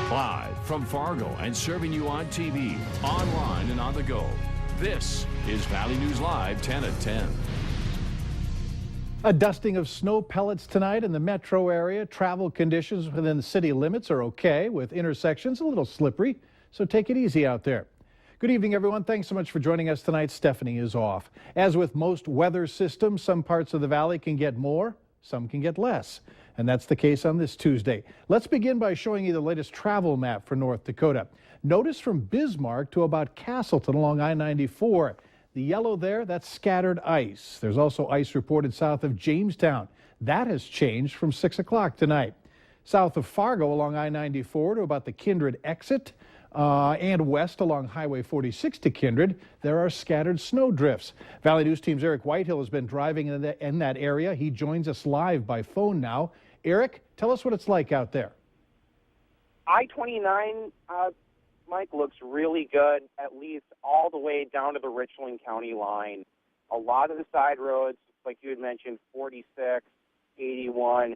Live from Fargo and serving you on TV, online, and on the go. This is Valley News Live 10 at 10. A dusting of snow pellets tonight in the metro area. Travel conditions within the city limits are okay, with intersections a little slippery, so take it easy out there. Good evening, everyone. Thanks so much for joining us tonight. Stephanie is off. As with most weather systems, some parts of the valley can get more, some can get less. And that's the case on this Tuesday. Let's begin by showing you the latest travel map for North Dakota. Notice from Bismarck to about Castleton along I-94. The yellow there, that's scattered ice. There's also ice reported south of Jamestown. That has changed from 6 o'clock tonight. South of Fargo along I-94 to about the Kindred exit. And west along Highway 46 to Kindred, there are scattered snow drifts. Valley News Team's Eric Whitehill has been driving in that area. He joins us live by phone now. Eric, tell us what it's like out there. I-29, Mike, looks really good, at least all the way down to the Richland County line. A lot of the side roads, like you had mentioned, 46, 81,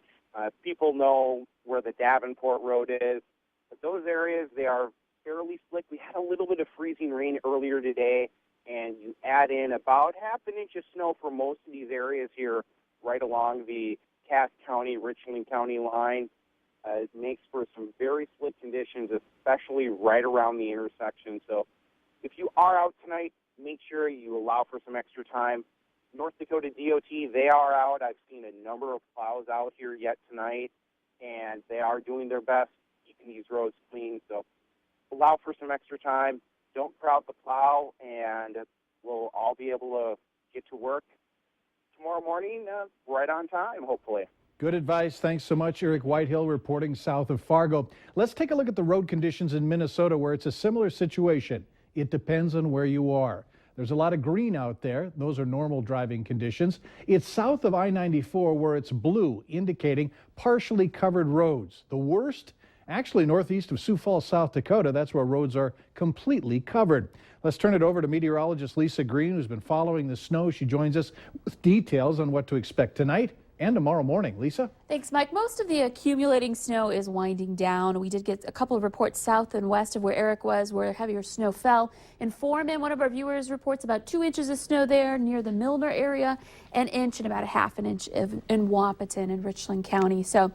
people know where the Davenport Road is. But those areas, they are fairly slick. We had a little bit of freezing rain earlier today, and you add in about half an inch of snow for most of these areas here right along the Cass County, Richland County line. It makes for some very slick conditions, especially right around the intersection. So if you are out tonight, make sure you allow for some extra time. North Dakota DOT, they are out. I've seen a number of plows out here yet tonight, and they are doing their best keeping these roads clean. So allow for some extra time. Don't crowd the plow, and we'll all be able to get to work tomorrow morning right on time, hopefully. Good advice. Thanks so much, Eric Whitehill, reporting south of Fargo. Let's take a look at the road conditions in Minnesota, where it's a similar situation. It depends on where you are. There's a lot of green out there. Those are normal driving conditions. It's south of I-94 where it's blue, indicating partially covered roads. The worst, actually northeast of Sioux Falls, South Dakota. That's where roads are completely covered. Let's turn it over to meteorologist Lisa Green, who's been following the snow. She joins us with details on what to expect tonight and tomorrow morning. Lisa? Thanks, Mike. Most of the accumulating snow is winding down. We did get a couple of reports south and west of where Eric was, where heavier snow fell. In Foreman, one of our viewers reports about 2 inches of snow there near the Milner area, an inch and about a half an inch in Wahpeton in Richland County. So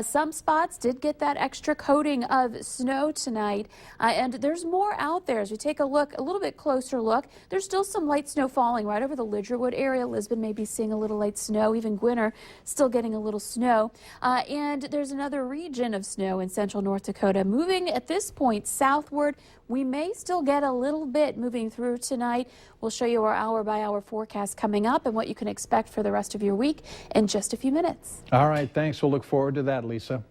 some spots did get that extra coating of snow tonight, and there's more out there. As we take a little bit closer look, there's still some light snow falling right over the Lidgerwood area. Lisbon may be seeing a little light snow, even Gwinner still getting a little snow. And there's another region of snow in central North Dakota moving at this point southward. We may still get a little bit moving through tonight. We'll show you our hour-by-hour forecast coming up and what you can expect for the rest of your week in just a few minutes. All right, thanks. We'll look forward to that, Lisa.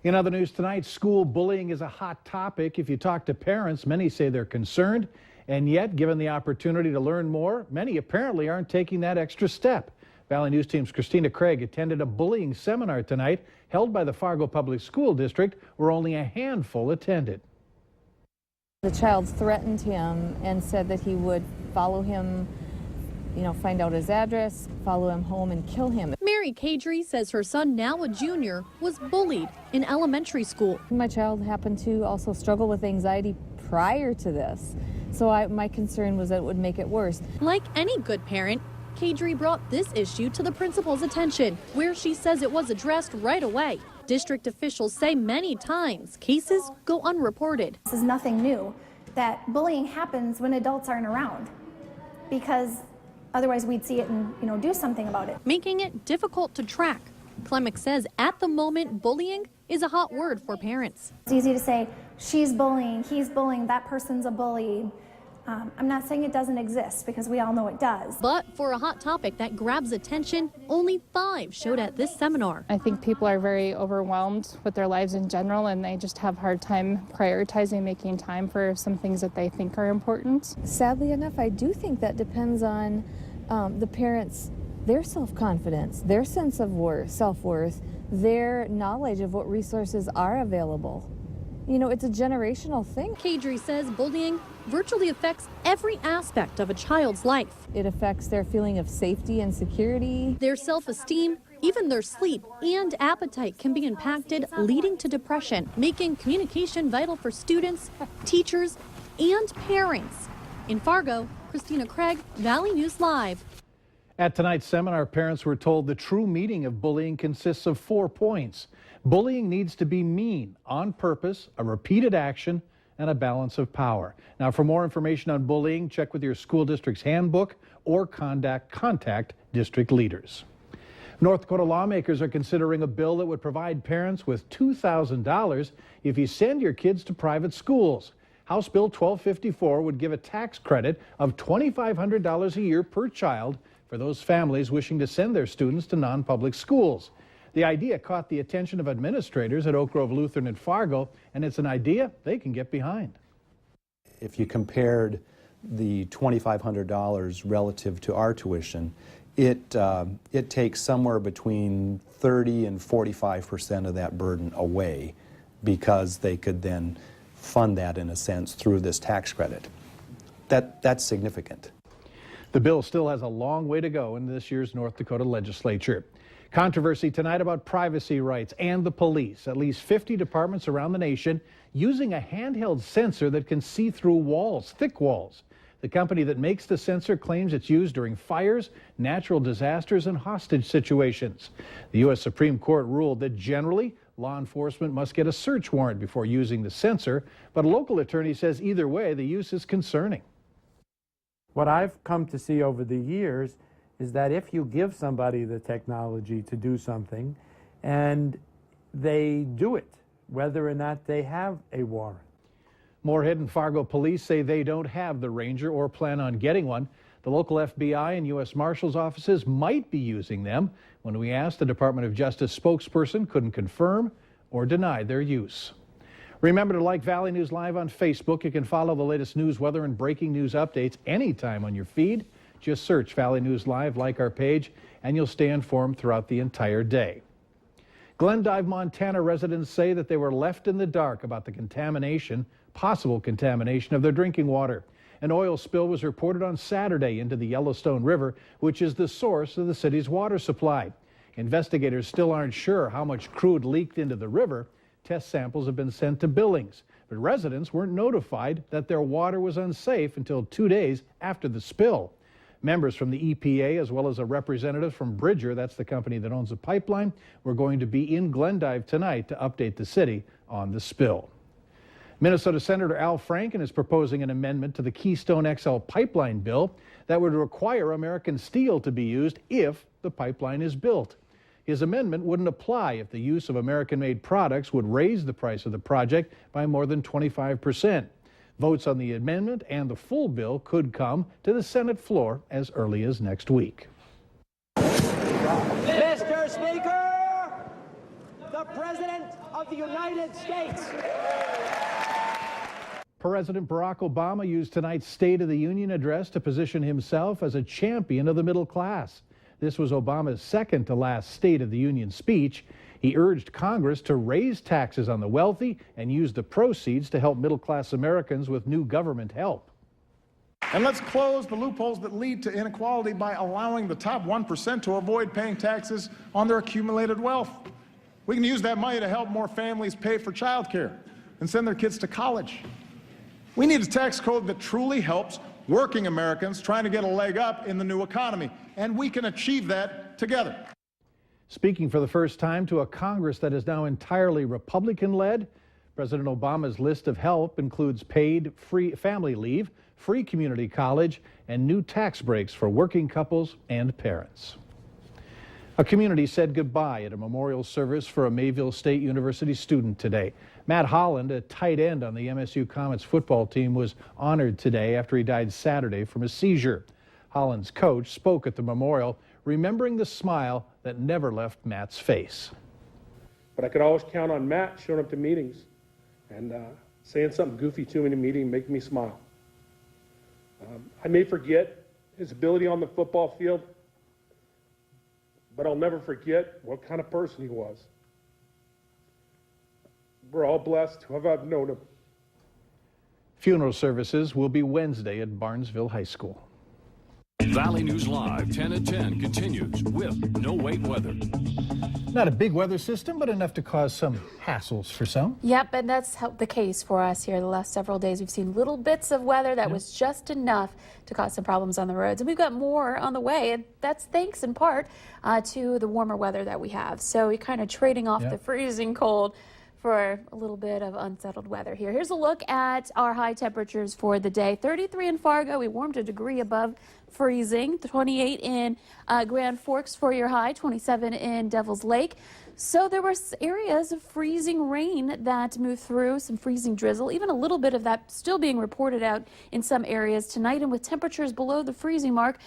In other news tonight, school bullying is a hot topic. If you talk to parents, many say they're concerned. And yet, given the opportunity to learn more, many apparently aren't taking that extra step. Valley News Team's Christina Craig attended a bullying seminar tonight held by the Fargo Public School District, where only a handful attended. The child threatened him and said that he would follow him, find out his address, follow him home and kill him. Mary Kadri says her son, now a junior, was bullied in elementary school. My child happened to also struggle with anxiety prior to this, so my concern was that it would make it worse. Like any good parent, Kadri brought this issue to the principal's attention, where she says it was addressed right away. District officials say many times cases go unreported. This is nothing new, that bullying happens when adults aren't around, because otherwise we'd see it and do something about it. Making it difficult to track. Klemick says at the moment, bullying is a hot word for parents. It's easy to say, she's bullying, he's bullying, that person's a bully. I'm not saying it doesn't exist, because we all know it does. But for a hot topic that grabs attention, only 5 showed at this seminar. I think people are very overwhelmed with their lives in general, and they just have a hard time prioritizing making time for some things that they think are important. Sadly enough, I do think that depends on the parents, their self-confidence, their sense of self-worth, their knowledge of what resources are available. It's a generational thing. Kadri says bullying virtually affects every aspect of a child's life. It affects their feeling of safety and security, their self-esteem, Even their sleep and appetite can be impacted, leading to depression, making communication vital for students, teachers, and parents. In Fargo, Christina Craig, Valley News Live. At tonight's seminar, parents were told the true meaning of bullying consists of 4 points. Bullying needs to be mean, on purpose, a repeated action, and a balance of power. Now, for more information on bullying, check with your school district's handbook or contact district leaders. North Dakota lawmakers are considering a bill that would provide parents with $2,000 if you send your kids to private schools. House Bill 1254 would give a tax credit of $2,500 a year per child for those families wishing to send their students to non-public schools. The idea caught the attention of administrators at Oak Grove Lutheran and Fargo, and it's an idea they can get behind. If you compared the $2,500 relative to our tuition, it takes somewhere between 30 and 45% of that burden away, because they could then fund that in a sense through this tax credit. That's significant. The bill still has a long way to go in this year's North Dakota legislature. Controversy tonight about privacy rights and the police. At least 50 departments around the nation using a handheld sensor that can see through walls, thick walls. The company that makes the sensor claims it's used during fires, natural disasters, and hostage situations. The U.S. Supreme Court ruled that generally law enforcement must get a search warrant before using the sensor, but a local attorney says either way the use is concerning. What I've come to see over the years is that if you give somebody the technology to do something and they do it, whether or not they have a warrant. Moorhead and Fargo police say they don't have the Ranger or plan on getting one. The local FBI and U.S. Marshal's offices might be using them. When we asked, the Department of Justice spokesperson couldn't confirm or deny their use. Remember to like Valley News Live on Facebook. You can follow the latest news, weather, and breaking news updates anytime on your feed. Just search Valley News Live, like our page, and you'll stay informed throughout the entire day. Glendive, Montana residents say that they were left in the dark about the possible contamination of their drinking water. An oil spill was reported on Saturday into the Yellowstone River, which is the source of the city's water supply. Investigators still aren't sure how much crude leaked into the river. Test samples have been sent to Billings, but residents weren't notified that their water was unsafe until 2 days after the spill. Members from the EPA, as well as a representative from Bridger, that's the company that owns the pipeline, were going to be in Glendive tonight to update the city on the spill. Minnesota Senator Al Franken is proposing an amendment to the Keystone XL pipeline bill that would require American steel to be used if the pipeline is built. His amendment wouldn't apply if the use of American-made products would raise the price of the project by more than 25%. Votes on the amendment and the full bill could come to the Senate floor as early as next week. Mr. Speaker, the President of the United States. President Barack Obama used tonight's State of the Union address to position himself as a champion of the middle class. This was Obama's second to last State of the Union speech. He urged Congress to raise taxes on the wealthy and use the proceeds to help middle-class Americans with new government help. And let's close the loopholes that lead to inequality by allowing the top 1% to avoid paying taxes on their accumulated wealth. We can use that money to help more families pay for child care and send their kids to college. We need a tax code that truly helps working Americans trying to get a leg up in the new economy, and we can achieve that together. Speaking for the first time to a Congress that is now entirely Republican-led, President Obama's list of help includes paid free family leave, free community college, and new tax breaks for working couples and parents. A community said goodbye at a memorial service for a Mayville State University student today. Matt Holland, a tight end on the MSU Comets football team, was honored today after he died Saturday from a seizure. Holland's coach spoke at the memorial, remembering the smile that never left Matt's face. But I could always count on Matt showing up to meetings and saying something goofy to me in a meeting, making me smile. I may forget his ability on the football field, but I'll never forget what kind of person he was. We're all blessed to have known him. Funeral services will be Wednesday at Barnesville High School. Valley News Live 10 at 10 continues with no wait weather. Not a big weather system, but enough to cause some hassles for some. Yep, and that's the case for us here the last several days. We've seen little bits of weather that was just enough to cause some problems on the roads. And we've got more on the way, and that's thanks in part to the warmer weather that we have. So we're kind of trading off the freezing cold for a little bit of unsettled weather here. Here's a look at our high temperatures for the day. 33 in Fargo. We warmed a degree above freezing. 28 in Grand Forks for your high. 27 in Devil's Lake. So there were areas of freezing rain that moved through, some freezing drizzle, even a little bit of that still being reported out in some areas tonight. And with temperatures below the freezing mark,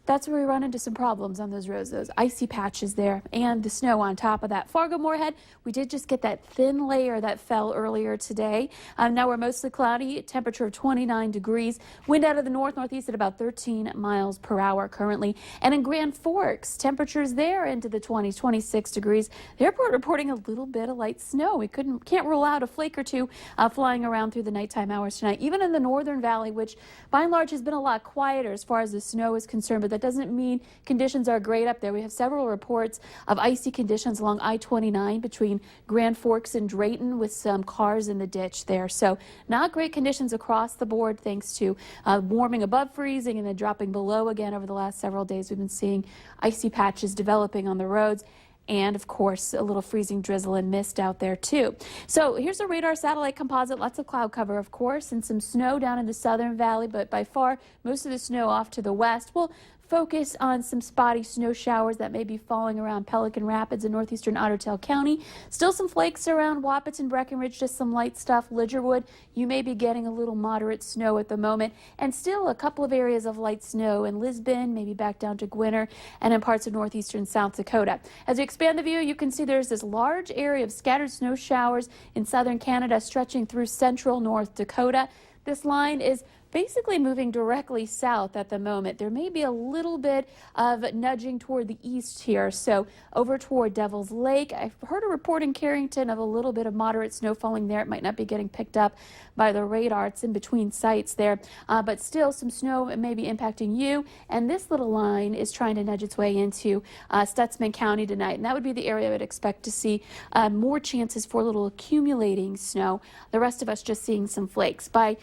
that's where we run into some problems on those roads, those icy patches there, and the snow on top of that. Fargo-Moorhead, we did just get that thin layer that fell earlier today. Now we're mostly cloudy, temperature of 29 degrees. Wind out of the north-northeast at about 13 miles per hour currently. And in Grand Forks, temperatures there into the 20s, 26 degrees. The airport reporting a little bit of light snow. We can't rule out a flake or two flying around through the nighttime hours tonight. Even in the Northern Valley, which by and large has been a lot quieter as far as the snow is concerned, but that doesn't mean conditions are great up there. We have several reports of icy conditions along I-29 between Grand Forks and Drayton with some cars in the ditch there. So not great conditions across the board thanks to warming above freezing and then dropping below again over the last several days. We've been seeing icy patches developing on the roads. And, of course, a little freezing drizzle and mist out there, too. So here's a radar satellite composite. Lots of cloud cover, of course, and some snow down in the Southern Valley. But by far, most of the snow off to the west. We'll focus on some spotty snow showers that may be falling around Pelican Rapids and northeastern Otter Tail County. Still some flakes around Wahpeton, Breckenridge, just some light stuff. Lidgerwood, you may be getting a little moderate snow at the moment. And still a couple of areas of light snow in Lisbon, maybe back down to Gwinner, and in parts of northeastern South Dakota. As you expand the view, you can see there's this large area of scattered snow showers in southern Canada stretching through central North Dakota. This line is basically moving directly south at the moment. There may be a little bit of nudging toward the east here, so over toward Devil's Lake. I've heard a report in Carrington of a little bit of moderate snow falling there. It might not be getting picked up by the radar. It's in between sites there, but still some snow may be impacting you. And this little line is trying to nudge its way into Stutsman County tonight, and that would be the area I would expect to see more chances for a little accumulating snow. The rest of us just seeing some flakes by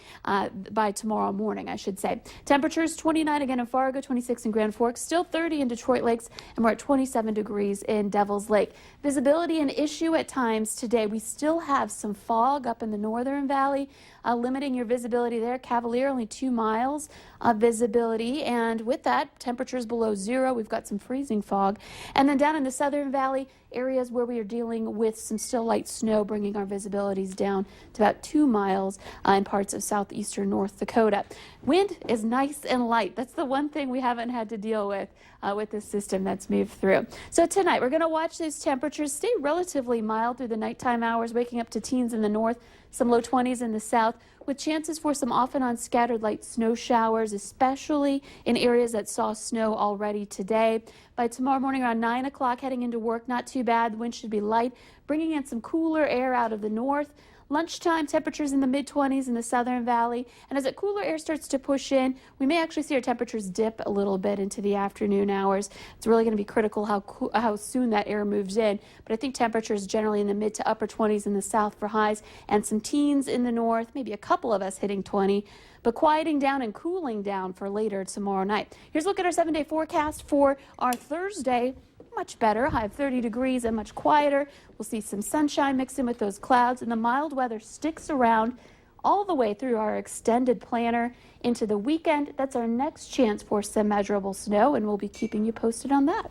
tomorrow morning, I should say. Temperatures 29 again in Fargo, 26 in Grand Forks, still 30 in Detroit Lakes, and we're at 27 degrees in Devil's Lake. Visibility an issue at times today. We still have some fog up in the Northern Valley, limiting your visibility there. Cavalier, only 2 miles of visibility, and with that, temperatures below zero. We've got some freezing fog. And then down in the Southern Valley, areas where we are dealing with some still light snow, bringing our visibilities down to about 2 miles in parts of southeastern North Dakota. Wind is nice and light. That's the one thing we haven't had to deal with this system that's moved through. So tonight, we're going to watch those temperatures stay relatively mild through the nighttime hours, waking up to teens in the north, some low 20s in the south, with chances for some off and on scattered light snow showers, especially in areas that saw snow already today. By tomorrow morning around 9 o'clock, heading into work, not too bad. The wind should be light, bringing in some cooler air out of the north. Lunchtime, temperatures in the mid-20s in the Southern Valley. And as that cooler air starts to push in, we may actually see our temperatures dip a little bit into the afternoon hours. It's really going to be critical how soon that air moves in. But I think temperatures generally in the mid to upper 20s in the south for highs, and some teens in the north, maybe a couple of us hitting 20. But quieting down and cooling down for later tomorrow night. Here's a look at our 7-day forecast for our Thursday. Much better, high of 30 degrees and much quieter. We'll see some sunshine mixed in with those clouds, and the mild weather sticks around all the way through our extended planner into the weekend. That's our next chance for some measurable snow, and we'll be keeping you posted on that.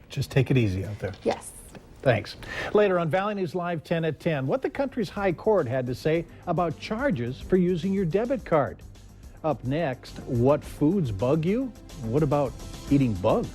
Just take it easy out there. Yes. Thanks. Later on Valley News Live 10 at 10, what the country's high court had to say about charges for using your debit card. Up next, what foods bug you? What about eating bugs?